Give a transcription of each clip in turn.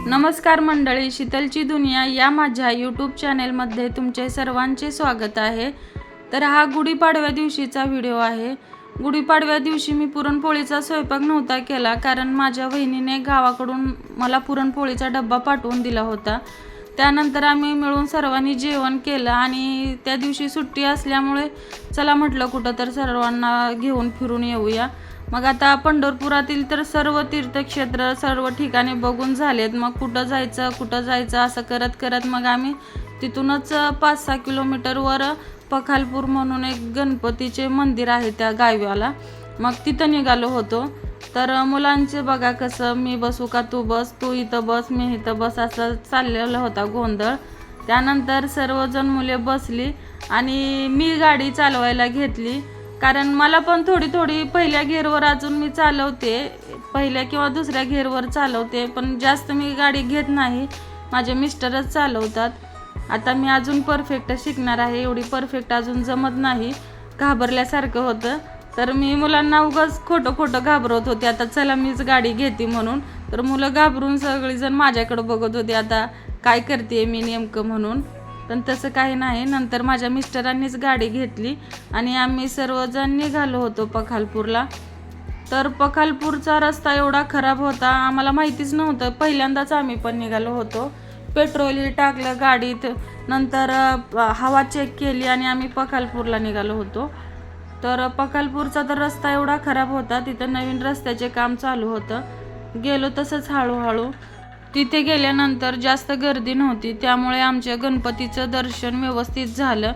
नमस्कार मंडळी, शीतलची दुनिया या माझ्या यूट्यूब चॅनेलमध्ये तुमचे सर्वांचे स्वागत आहे। तर हा गुढीपाडव्या दिवशीचा व्हिडिओ आहे। गुढीपाडव्या दिवशी मी पुरणपोळीचा स्वयंपाक नव्हता केला, कारण माझ्या वहिनीने गावाकडून मला पुरणपोळीचा डब्बा पाठवून दिला होता। त्यानंतर आम्ही मिळून सर्वांनी जेवण केलं आणि त्या दिवशी सुट्टी असल्यामुळे चला म्हटलं कुठं तर सर्वांना घेऊन फिरून येऊया। मग आता पंढरपुरातील तर सर्व तीर्थक्षेत्र सर्व ठिकाणे बघून झालेत। मग कुठं जायचं असं करत करत मग आम्ही तिथूनच 5-6 किलोमीटरवर पखालपूर म्हणून एक गणपतीचे मंदिर आहे त्या गावाला, मग तिथं निघालो होतो। तर मुलांचे बघा कसं, मी बसू का तू बस, तू इथं बस मी इथं बस असं चाललेला होता गोंधळ। त्यानंतर सर्वजण मुले बसली आणि मी गाडी चालवायला घेतली, कारण मला पण थोडी पहिल्या गेअरवर अजून मी चालवते, पहिल्या किंवा दुसऱ्या गेअरवर चालवते, पण जास्त मी गाडी घेत नाही, माझे मिस्टरच चालवतात। आता मी अजून परफेक्ट शिकणार आहे, एवढी परफेक्ट अजून जमत नाही, घाबरल्यासारखं होतं। तर मी मुलांना उगाच खोटं घाबरवत होते, आता चला मीच गाडी घेते म्हणून। तर मुलं घाबरून सगळीजण माझ्याकडे बघत होते, आता काय करते मी नेमकं म्हणून, पण तसं काही नाही। नंतर माझ्या मिस्टरांनीच गाडी घेतली आणि आम्ही सर्वजण निघालो होतो पखालपूरला। तर पखालपूरचा रस्ता एवढा खराब होता, आम्हाला माहितीच नव्हतं, पहिल्यांदाच आम्ही पण निघालो होतो। पेट्रोलही टाकलं गाडीत, नंतर हवा चेक केली आणि आम्ही पखालपूरला निघालो होतो। तर पखालपूरचा तर रस्ता एवढा खराब होता, तिथं नवीन रस्त्याचे काम चालू होतं। गेलो तसंच हळूहळू, तिथे गेल्यानंतर जास्त गर्दी नव्हती, त्यामुळे आमच्या गणपतीचं दर्शन व्यवस्थित झालं।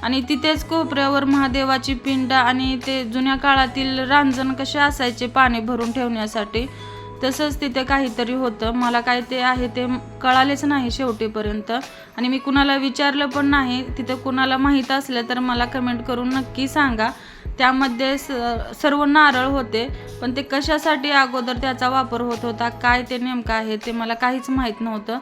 आणि तिथेच कोपऱ्यावर महादेवाची पिंड आणि ते जुन्या काळातील रांजण कसे असायचे पाणी भरून ठेवण्यासाठी, तसंच तिथे काहीतरी होतं। मला काय ते आहे ते कळालेच नाही शेवटीपर्यंत, आणि मी कुणाला विचारलं पण नाही। तिथे कुणाला माहीत असलं तर मला कमेंट करून नक्की सांगा। त्यामध्ये सर्व नारळ होते, पण ते कशासाठी अगोदर त्याचा वापर होत होता, काय ते नेमकं आहे ते मला काहीच माहीत नव्हतं।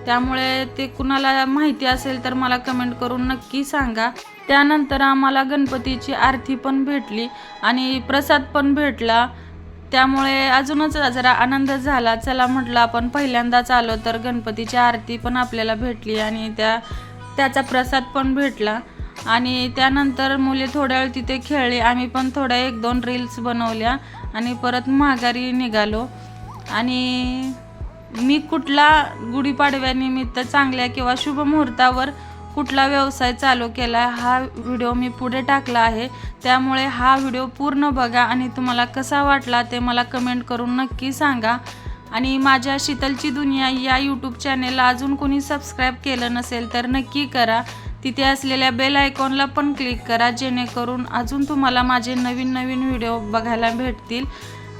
त्यामुळे ते कुणाला माहिती असेल तर मला कमेंट करून नक्की सांगा। त्यानंतर आम्हाला गणपतीची आरती पण भेटली आणि प्रसाद पण भेटला, त्यामुळे अजूनच जरा आनंद झाला। चला म्हटलं आपण पहिल्यांदाच आलो तर गणपतीची आरती पण आपल्याला भेटली आणि त्याचा प्रसाद पण भेटला। आणि त्यानंतर मुले थोड्या वेळ तिथे खेळले, आम्ही पण थोड्या 1-2 रील्स बनवल्या आणि परत माघारी निघालो। आणि मी कुठला गुढीपाडव्यानिमित्त चांगल्या किंवा शुभ मुहूर्तावर कुठला व्यवसाय चालू केला हा व्हिडिओ मी पुढे टाकला आहे, त्यामुळे हा व्हिडिओ पूर्ण बघा आणि तुम्हाला कसा वाटला ते मला कमेंट करून नक्की सांगा। आणि माझ्या शीतलची दुनिया या यूट्यूब चॅनेलला अजून कोणी सबस्क्राईब केलं नसेल तर नक्की करा, तिथे असलेल्या बेल आयकॉनला पण क्लिक करा, जेणेकरून अजून तुम्हाला माझे नवीन व्हिडिओ बघायला भेटतील।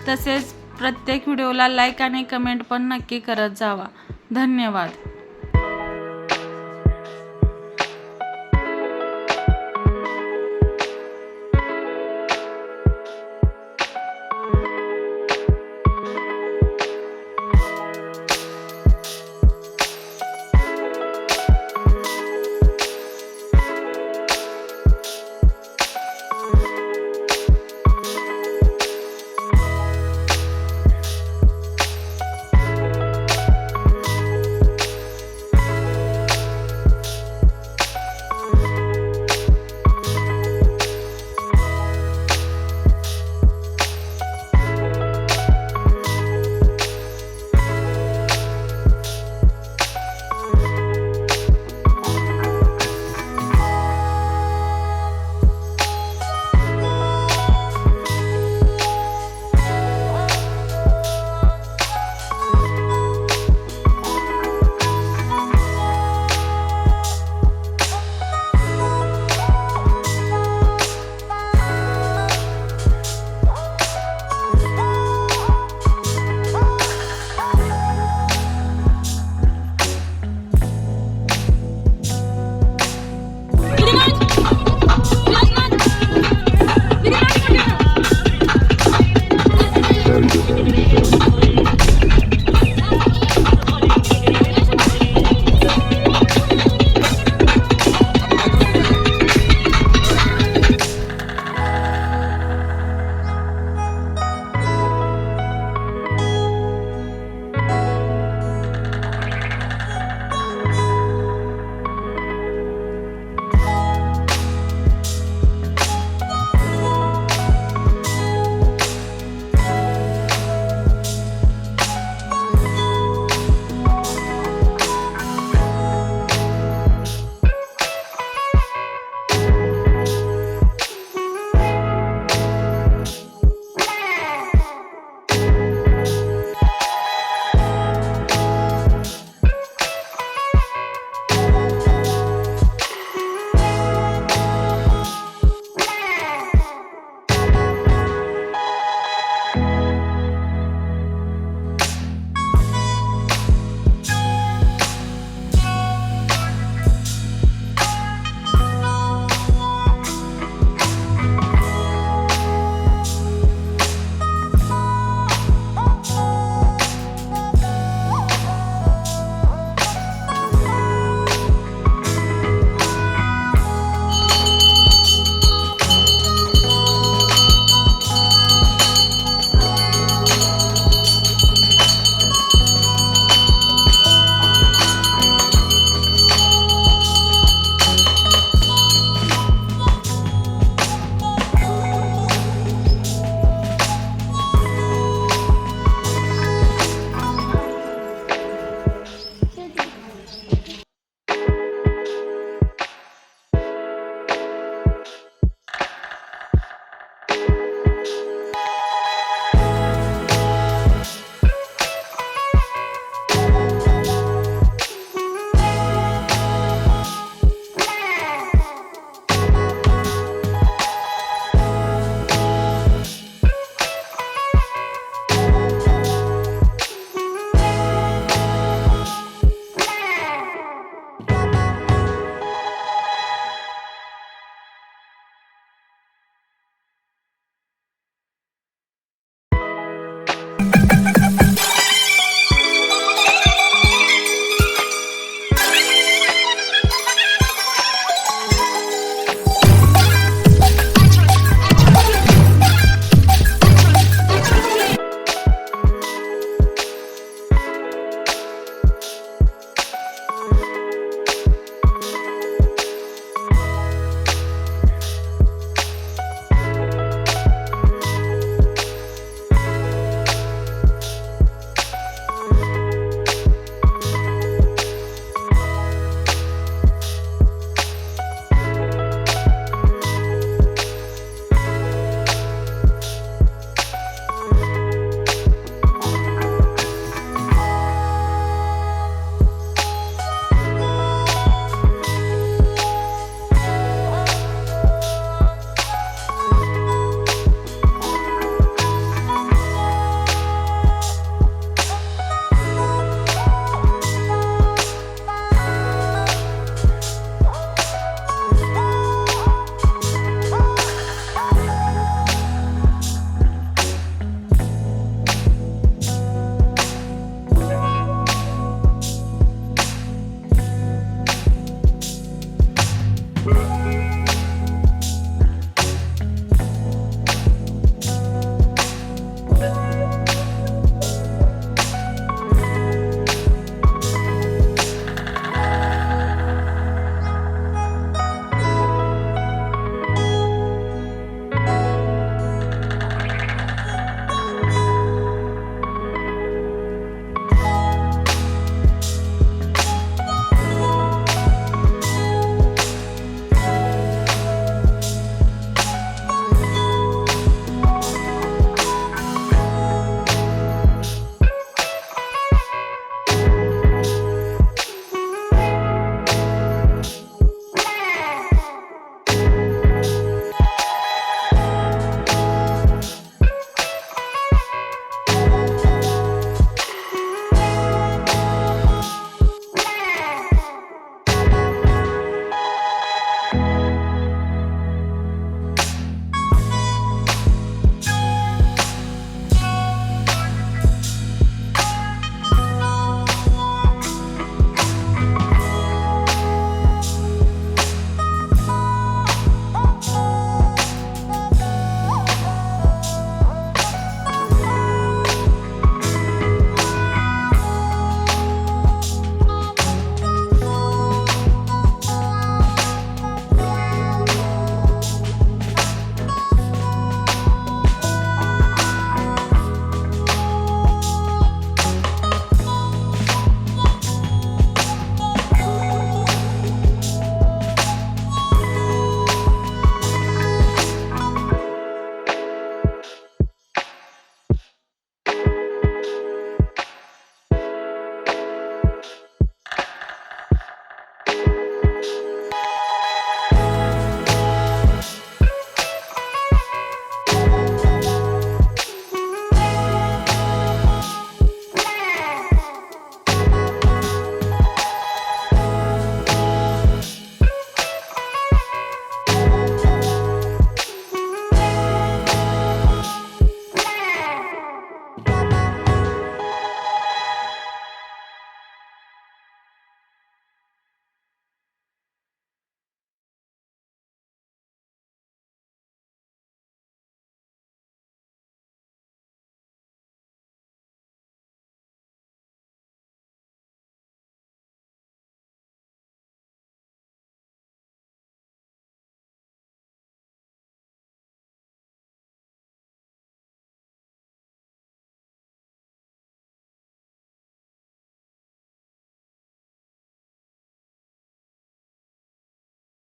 तसेच प्रत्येक व्हिडिओला लाईक आणि कमेंट पण नक्की करत जावा। धन्यवाद।